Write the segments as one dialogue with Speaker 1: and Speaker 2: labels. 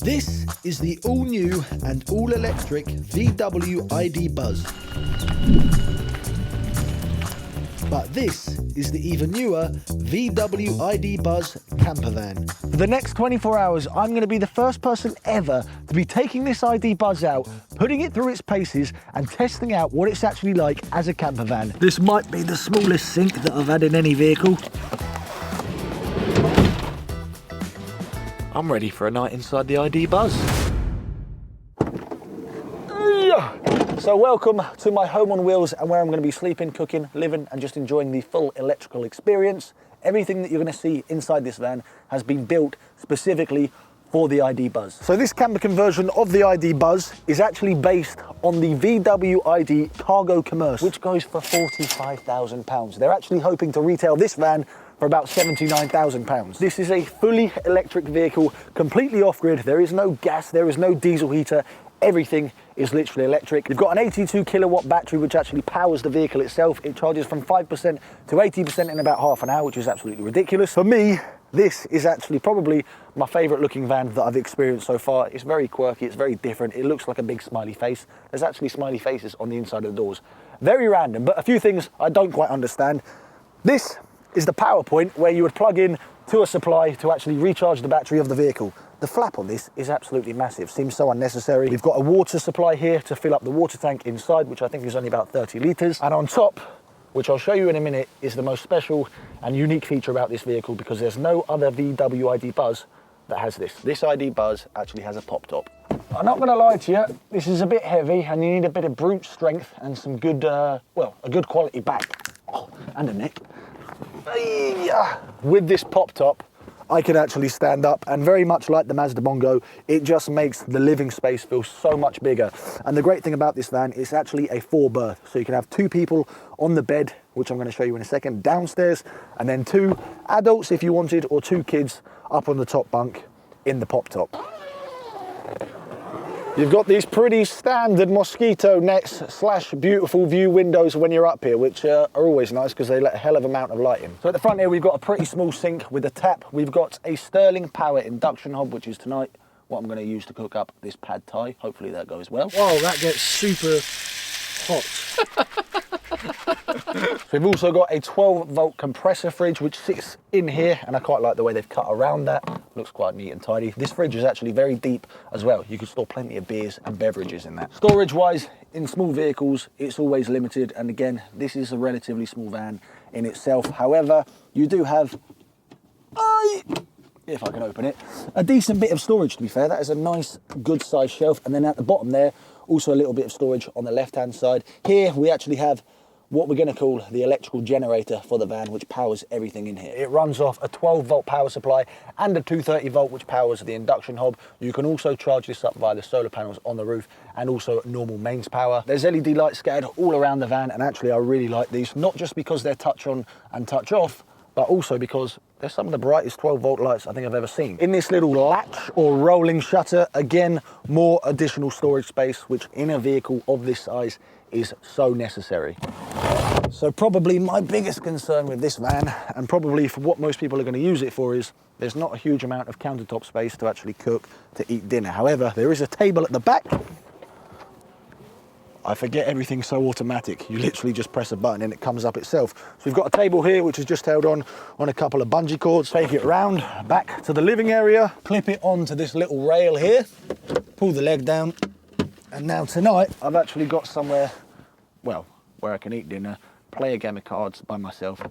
Speaker 1: This is the all-new and all-electric VW ID Buzz. But this is the even newer VW ID Buzz camper van. For the next 24 hours, I'm going to be the first person ever to be taking this ID Buzz out, putting it through its paces and testing out what it's actually like as a camper van. This might be the smallest sink that I've had in any vehicle. I'm ready for a night inside the ID Buzz. So welcome to my home on wheels and where I'm going to be sleeping, cooking, living and just enjoying the full electrical experience. Everything that you're going to see inside this van has been built specifically for the ID Buzz. So this camper conversion of the ID Buzz is actually based on the VW ID Cargo Commerce, which goes for £45,000. They're actually hoping to retail this van for about £79,000. This is a fully electric vehicle, completely off-grid. There is no gas, there is no diesel heater. Everything is literally electric. You've got an 82 kilowatt battery which actually powers the vehicle itself. It charges from 5% to 80% in about half an hour, which is absolutely ridiculous. For me, this is actually probably my favorite looking van that I've experienced so far. It's very quirky, it's very different. It looks like a big smiley face. There's actually smiley faces on the inside of the doors. Very random, but a few things I don't quite understand. This is the power point where you would plug in to a supply to actually recharge the battery of the vehicle. The flap on this is absolutely massive, seems so unnecessary. We've got a water supply here to fill up the water tank inside, which I think is only about 30 litres. And on top, which I'll show you in a minute, is the most special and unique feature about this vehicle because there's no other VW ID Buzz that has this. This ID Buzz actually has a pop top. I'm not gonna lie to you, this is a bit heavy and you need a bit of brute strength and some good, well, a good quality back. Oh, and a neck. With this pop top, I can actually stand up, and very much like the Mazda Bongo, it just makes the living space feel so much bigger. And the great thing about this van is actually a 4-berth, so you can have 2 people on the bed, which I'm going to show you in a second, downstairs, and then 2 adults if you wanted, or 2 kids up on the top bunk in the pop top. You've got these pretty standard mosquito nets / beautiful view windows when you're up here, which are always nice because they let a hell of an amount of light in. So at the front here, we've got a pretty small sink with a tap. We've got a Sterling Power induction hob, which is tonight what I'm going to use to cook up this pad thai. Hopefully that goes well. Whoa, that gets super hot. So we've also got a 12-volt compressor fridge which sits in here, and I quite like the way they've cut around that. Looks quite neat and tidy. This fridge is actually very deep as well. You can store plenty of beers and beverages in that. Storage-wise, in small vehicles, it's always limited, and again, this is a relatively small van in itself. However, you do have, if I can open it, a decent bit of storage, to be fair. That is a nice, good-sized shelf, and then at the bottom there, also a little bit of storage on the left-hand side. Here, we actually have what we're going to call the electrical generator for the van, which powers everything in here. It runs off a 12-volt power supply and a 230-volt, which powers the induction hob. You can also charge this up via the solar panels on the roof and also normal mains power. There's LED lights scattered all around the van, and actually I really like these, not just because they're touch on and touch off, but also because they're some of the brightest 12-volt lights I think I've ever seen. In this little latch or rolling shutter, again, more additional storage space, which in a vehicle of this size is so necessary. So probably my biggest concern with this van, and probably for what most people are going to use it for, is there's not a huge amount of countertop space to actually cook, to eat dinner. However, there is a table at the back. I forget everything's so automatic. You literally just press a button and it comes up itself. So we've got a table here which is just held on a couple of bungee cords. Take it around, back to the living area, clip it onto this little rail here, pull the leg down, and now tonight I've actually got somewhere, well, where I can eat dinner, play a game of cards by myself,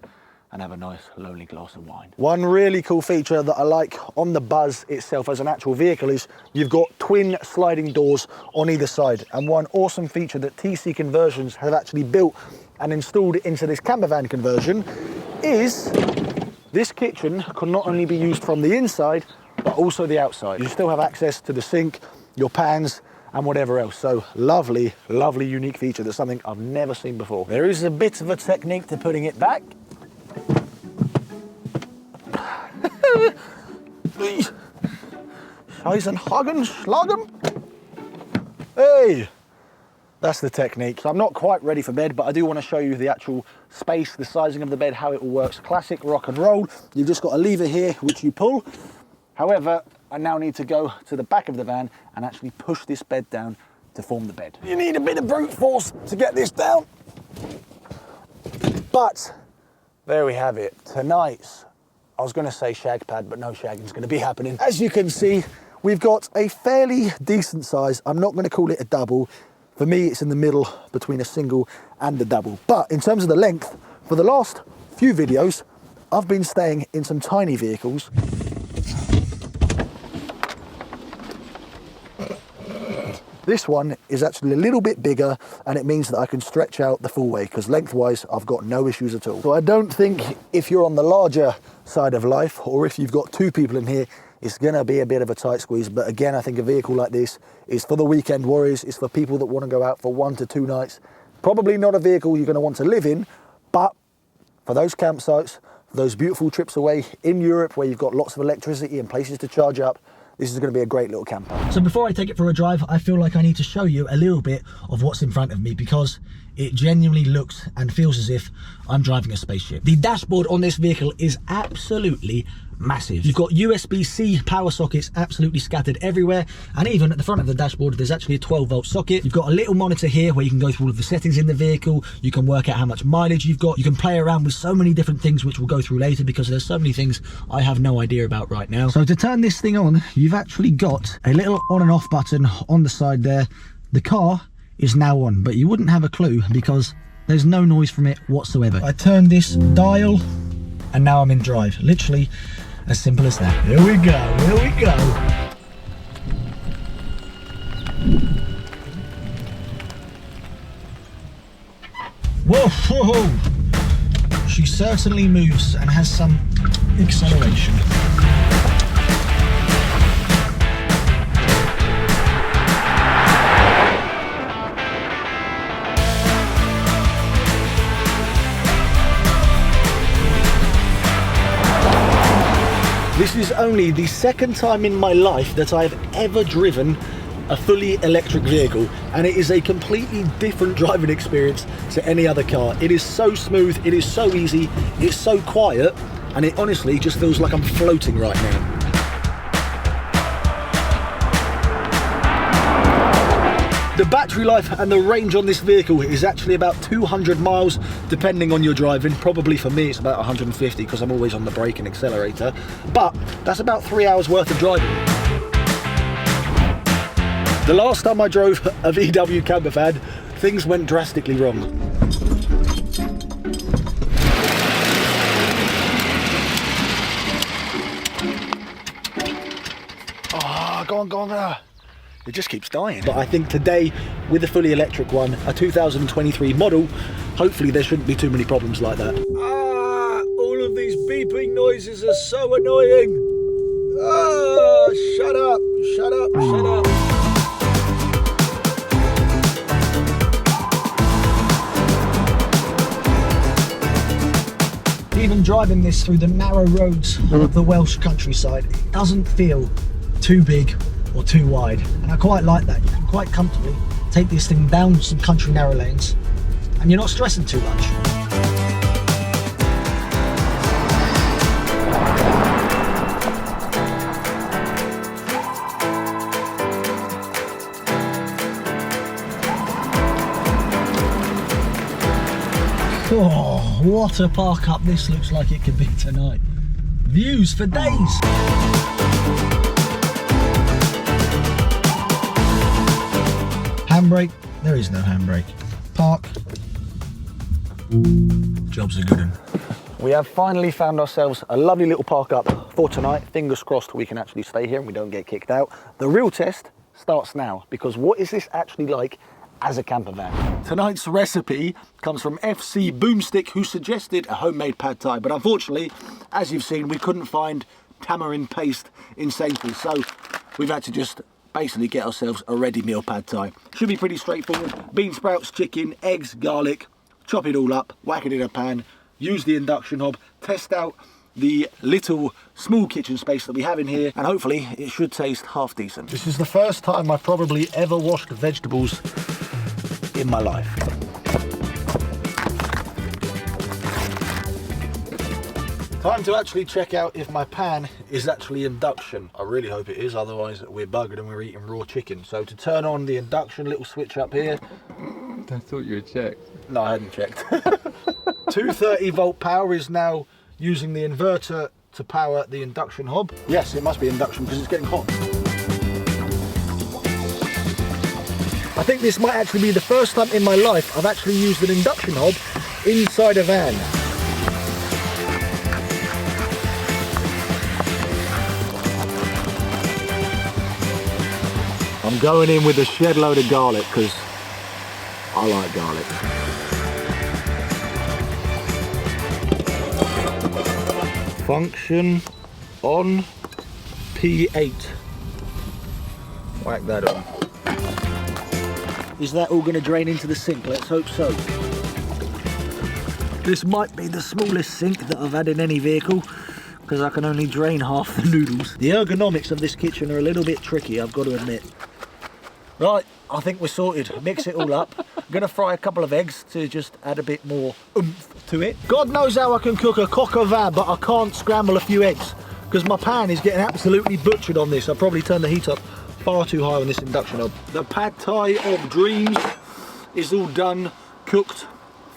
Speaker 1: and have a nice lonely glass of wine. One really cool feature that I like on the Buzz itself as an actual vehicle is you've got twin sliding doors on either side. And one awesome feature that TC Conversions have actually built and installed into this camper van conversion is this kitchen can not only be used from the inside, but also the outside. You still have access to the sink, your pans, and whatever else. So lovely, lovely unique feature. That's something I've never seen before. There is a bit of a technique to putting it back. Scheißenhagen, schlagen. Hey, that's the technique. So I'm not quite ready for bed, but I do want to show you the actual space, the sizing of the bed, how it all works. Classic rock and roll. You've just got a lever here, which you pull. However, I now need to go to the back of the van and actually push this bed down to form the bed. You need a bit of brute force to get this down. But there we have it. Tonight's, I was going to say shag pad, but no shagging's going to be happening. As you can see, we've got a fairly decent size. I'm not going to call it a double. For me, it's in the middle between a single and a double. But in terms of the length, for the last few videos, I've been staying in some tiny vehicles. This one is actually a little bit bigger, and it means that I can stretch out the full way, because lengthwise I've got no issues at all. So I don't think if you're on the larger side of life, or if you've got two people in here, it's gonna be a bit of a tight squeeze. But again, I think a vehicle like this is for the weekend warriors. It's for people that want to go out for 1 to 2 nights. Probably not a vehicle you're gonna want to live in, but for those campsites, for those beautiful trips away in Europe where you've got lots of electricity and places to charge up, this is going to be a great little camper. So before I take it for a drive, I feel like I need to show you a little bit of what's in front of me, because it genuinely looks and feels as if I'm driving a spaceship. The dashboard on this vehicle is absolutely massive. You've got USB-C power sockets absolutely scattered everywhere, and even at the front of the dashboard there's actually a 12-volt socket. You've got a little monitor here where you can go through all of the settings in the vehicle. You can work out how much mileage you've got. You can play around with so many different things, which we'll go through later, because there's so many things I have no idea about right now. So to turn this thing on, you've actually got a little on and off button on the side there. The car is now on, but you wouldn't have a clue because there's no noise from it whatsoever. I turn this dial and now I'm in drive. Literally as simple as that. Here we go, here we go. Whoa, whoa. She certainly moves and has some acceleration. This is only the second time in my life that I've ever driven a fully electric vehicle, and it is a completely different driving experience to any other car. It is so smooth, it is so easy, it's so quiet, and it honestly just feels like I'm floating right now. The battery life and the range on this vehicle is actually about 200 miles, depending on your driving. Probably for me, it's about 150 because I'm always on the brake and accelerator. But that's about 3 hours worth of driving. The last time I drove a VW camper van, things went drastically wrong. Oh, go on, go on. It just keeps dying. But I think today, with a fully electric one, a 2023 model, hopefully there shouldn't be too many problems like that. All of these beeping noises are so annoying. Shut up, shut up, shut up. Even driving this through the narrow roads of the Welsh countryside, it doesn't feel too big or too wide, and I quite like that. You can quite comfortably take this thing down some country narrow lanes and you're not stressing too much. Oh, what a park up this looks like it could be tonight. Views for days. Handbrake, there is no handbrake. Park. Job's a good one. We have finally found ourselves a lovely little park up for tonight. Fingers crossed we can actually stay here and we don't get kicked out. The real test starts now, because what is this actually like as a camper van? Tonight's recipe comes from FC Boomstick, who suggested a homemade pad thai, but unfortunately, as you've seen, we couldn't find tamarind paste in Sainsbury's, so we've had to just basically get ourselves a ready meal pad thai. Should be pretty straightforward. Bean sprouts, chicken, eggs, garlic, chop it all up, whack it in a pan, use the induction hob, test out the little small kitchen space that we have in here, and hopefully it should taste half decent. This is the first time I've probably ever washed vegetables in my life. Time to actually check out if my pan is actually induction. I really hope it is, otherwise we're buggered and we're eating raw chicken. So to turn on the induction, little switch up here.
Speaker 2: I thought you had checked.
Speaker 1: No, I hadn't checked. 230 volt power is now using the inverter to power the induction hob. Yes, it must be induction because it's getting hot. I think this might actually be the first time in my life I've actually used an induction hob inside a van. I'm going in with a shed load of garlic because I like garlic. Function on P8. Whack that on. Is that all going to drain into the sink? Let's hope so. This might be the smallest sink that I've had in any vehicle because I can only drain half the noodles. The ergonomics of this kitchen are a little bit tricky, I've got to admit. Right, I think we're sorted. Mix it all up. I'm going to fry a couple of eggs to just add a bit more oomph to it. God knows how I can cook a coq au vin, but I can't scramble a few eggs because my pan is getting absolutely butchered on this. I'll probably turn the heat up far too high on this induction hob. The pad thai of dreams is all done, cooked,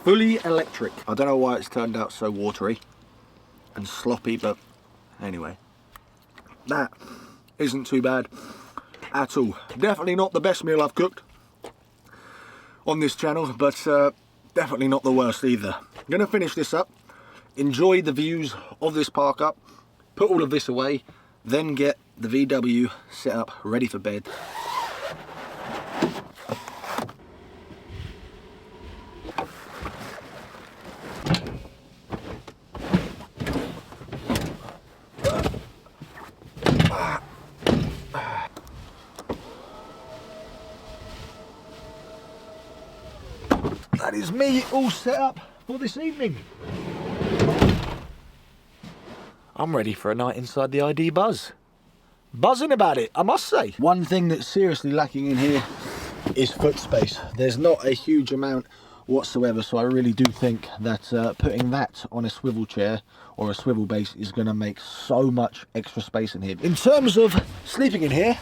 Speaker 1: fully electric. I don't know why it's turned out so watery and sloppy, but anyway, that isn't too bad at all. Definitely not the best meal I've cooked on this channel, but definitely not the worst either. I'm gonna finish this up, enjoy the views of this park up, put all of this away, then get the VW set up ready for bed. That is me all set up for this evening. I'm ready for a night inside the ID Buzz. Buzzing about it, I must say. One thing that's seriously lacking in here is foot space. There's not a huge amount whatsoever, so I really do think that putting that on a swivel chair or a swivel base is going to make so much extra space in here. In terms of sleeping in here,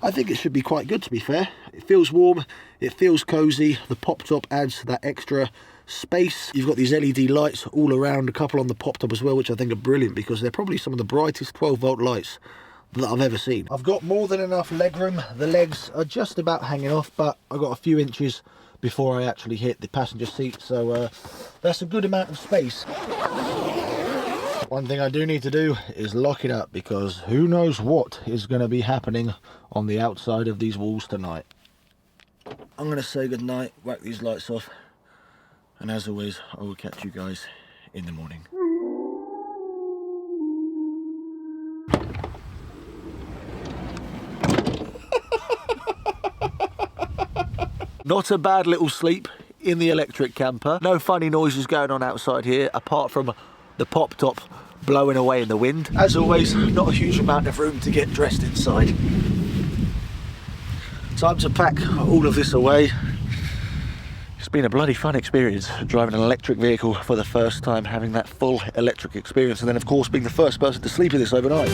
Speaker 1: I think it should be quite good, to be fair. It feels warm, it feels cozy. The pop top adds that extra space. You've got these LED lights all around, a couple on the pop top as well, which I think are brilliant because they're probably some of the brightest 12 volt lights that I've ever seen. I've got more than enough legroom. The legs are just about hanging off, but I've got a few inches before I actually hit the passenger seat, so that's a good amount of space. One thing I do need to do is lock it up because who knows what is going to be happening on the outside of these walls tonight. I'm going to say goodnight, whack these lights off, and as always, I will catch you guys in the morning. Not a bad little sleep in the electric camper. No funny noises going on outside here, apart from the pop top blowing away in the wind. As always, not a huge amount of room to get dressed inside. Time to pack all of this away. It's been a bloody fun experience driving an electric vehicle for the first time, having that full electric experience, and then of course being the first person to sleep in this overnight.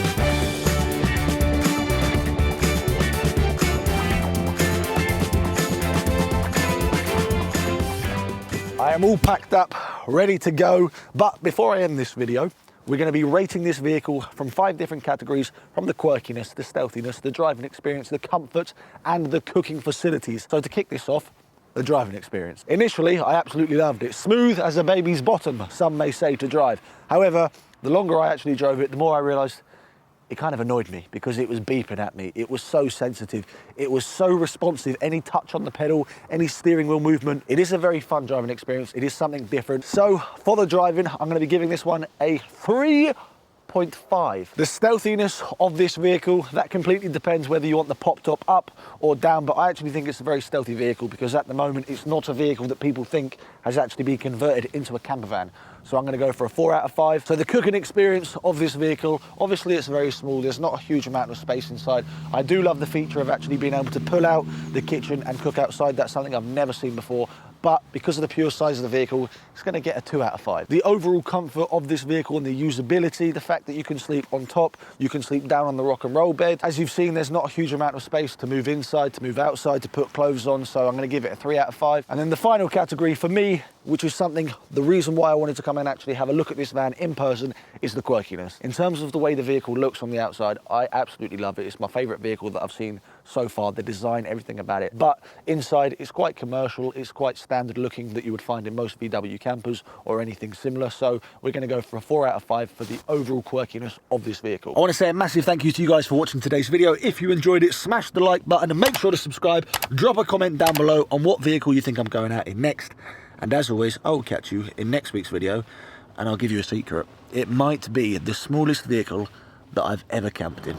Speaker 1: I am all packed up, ready to go, but before I end this video, we're going to be rating this vehicle from 5 different categories, from the quirkiness, the stealthiness, the driving experience, the comfort, and the cooking facilities. So to kick this off, the driving experience. Initially, I absolutely loved it. Smooth as a baby's bottom, some may say, to drive. However, the longer I actually drove it, the more I realised it kind of annoyed me because it was beeping at me. It was so sensitive. It was so responsive. Any touch on the pedal, any steering wheel movement. It is a very fun driving experience. It is something different. So for the driving, I'm going to be giving this one a 3.5. The stealthiness of this vehicle, that completely depends whether you want the pop top up or down, but I actually think it's a very stealthy vehicle because at the moment it's not a vehicle that people think has actually been converted into a camper van. So I'm going to go for a 4 out of 5. So the cooking experience of this vehicle, obviously it's very small. There's not a huge amount of space inside. I do love the feature of actually being able to pull out the kitchen and cook outside. That's something I've never seen before. but because of the pure size of the vehicle, it's going to get a 2 out of 5. The overall comfort of this vehicle and the usability, the fact that you can sleep on top, you can sleep down on the rock and roll bed. As you've seen, there's not a huge amount of space to move inside, to move outside, to put clothes on, so I'm going to give it a 3 out of 5. And then the final category for me, which is something, the reason why I wanted to come and actually have a look at this van in person, is the quirkiness. In terms of the way the vehicle looks on the outside, I absolutely love it. It's my favorite vehicle that I've seen so far, the design, everything about it. But inside, it's quite commercial, it's quite standard looking that you would find in most VW campers or anything similar. So we're going to go for a 4 out of 5 for the overall quirkiness of this vehicle. I want to say a massive thank you to you guys for watching today's video. If you enjoyed it, smash the like button and make sure to subscribe. Drop a comment down below on what vehicle you think I'm going out in next. And as always, I'll catch you in next week's video, and I'll give you a secret. It might be the smallest vehicle that I've ever camped in.